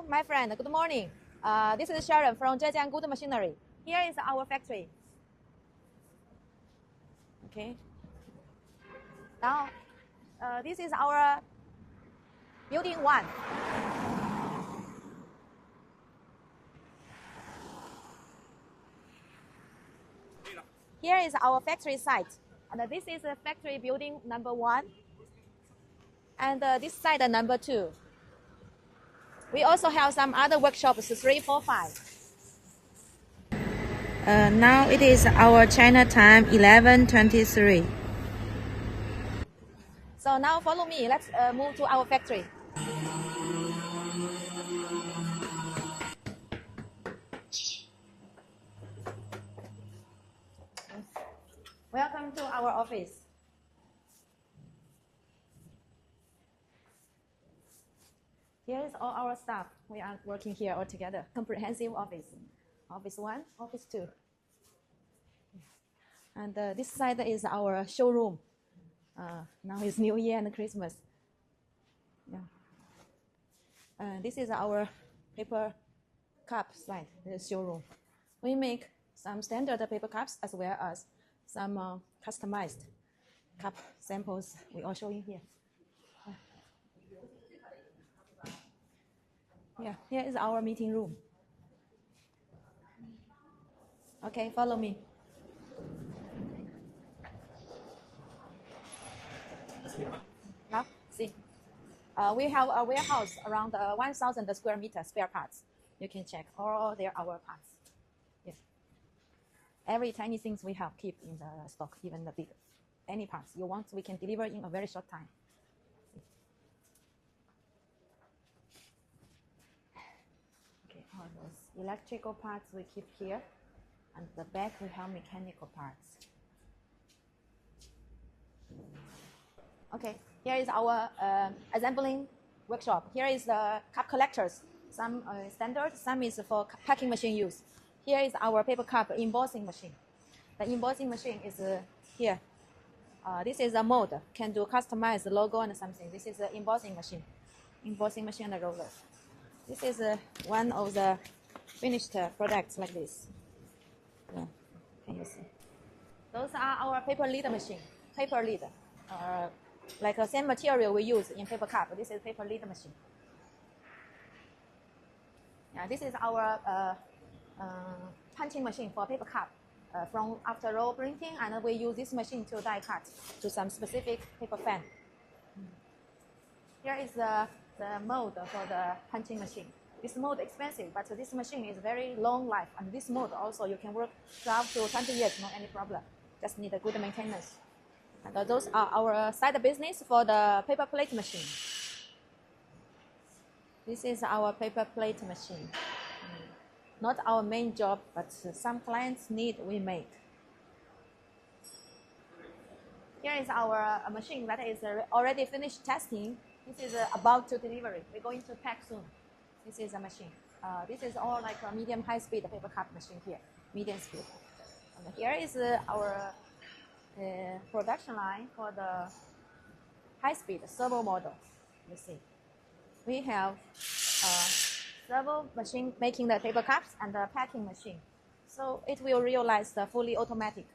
my friend. Good morning. This is Sharon from Zhejiang Good Machinery. Here is our factory. Okay. Now, this is our building 1. Here is our factory site. And this is the factory building number 1. And this side number 2. We also have some other workshops, 3, 4, 5. Now it is our China time, 11:23. So now follow me. Let's move to our factory. Welcome to our office. Here is all our staff. We are working here all together. Comprehensive office. Office 1, Office 2. And this side is our showroom. Now it's New Year and Christmas. Yeah. This is our paper cup side, the showroom. We make some standard paper cups as well as some customized cup samples. We all show you here. Yeah, here is our meeting room. Okay, follow me. Now, see. We have a warehouse around 1,000 square meters spare parts. You can check all there our parts. Yes. Every tiny things we have keep in the stock, even the big. Any parts you want, we can deliver in a very short time. Okay, all those electrical parts we keep here. And the back we have mechanical parts. Okay, here is our assembling workshop. Here is the cup collectors. Some standard, some is for packing machine use. Here is our paper cup embossing machine. The embossing machine is here. This is a mold, can do customized logo and something. This is the embossing machine and a roller. This is one of the finished products like this. Yeah. Can you see? Those are our paper lead machine. Paper lead, like the same material we use in paper cup. This is paper lead machine. Yeah, this is our punching machine for paper cup. From after roll printing, and we use this machine to die cut to some specific paper fan. Here is the mold for the punching machine. This mold is expensive, but this machine is very long life, and this mold also you can work 12 to 20 years, no any problem. Just need a good maintenance. And those are our side business for the paper plate machine. This is our paper plate machine. Not our main job, but some clients need, we make. Here is our machine that is already finished testing. This is about to delivery. We're going to pack soon. This is a machine. This is all like a medium high speed paper cup machine here, medium speed. And here is our production line for the high speed servo model. You see, we have servo machine making the paper cups and the packing machine. So it will realize the fully automatic.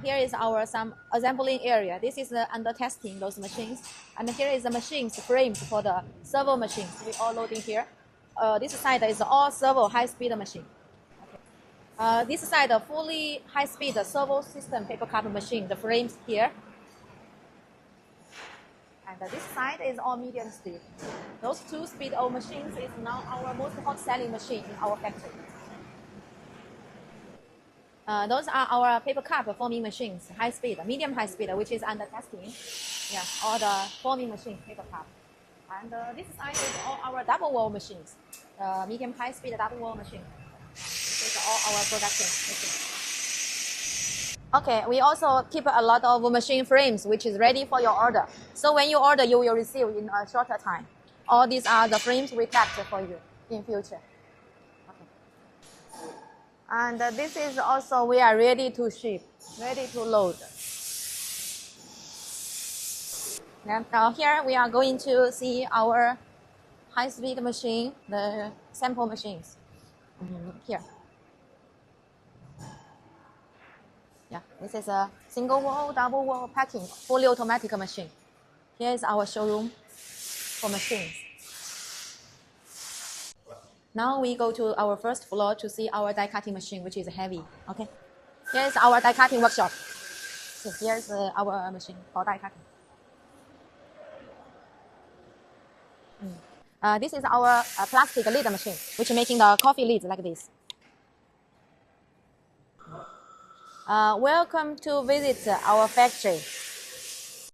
Here is our some assembling area. This is under testing those machines. And here is the machines frames for the servo machines. We all loading here. This side is all servo high-speed machine. Okay. This side fully high-speed servo system paper cup machine. The frames here. And this side is all medium speed. Those 2-speed old machines is now our most hot selling machine in our factory. Those are our paper cup forming machines, high speed, medium high speed, which is under testing. Yeah, all the forming machine paper cup. And this side is all our double wall machines, medium high speed double wall machine. This is all our production machine. Okay, we also keep a lot of machine frames, which is ready for your order. So when you order, you will receive in a shorter time. All these are the frames we packed for you in future. And this is also, we are ready to ship, ready to load. Now here we are going to see our high-speed machine, the sample machines. Here. Yeah, this is a single wall, double wall packing, fully automatic machine. Here is our showroom for machines. Now we go to our first floor to see our die cutting machine, which is heavy. Okay. Here is our die cutting workshop. So here's our machine for die cutting. This is our plastic lid machine, which is making the coffee lids like this. Welcome to visit our factory.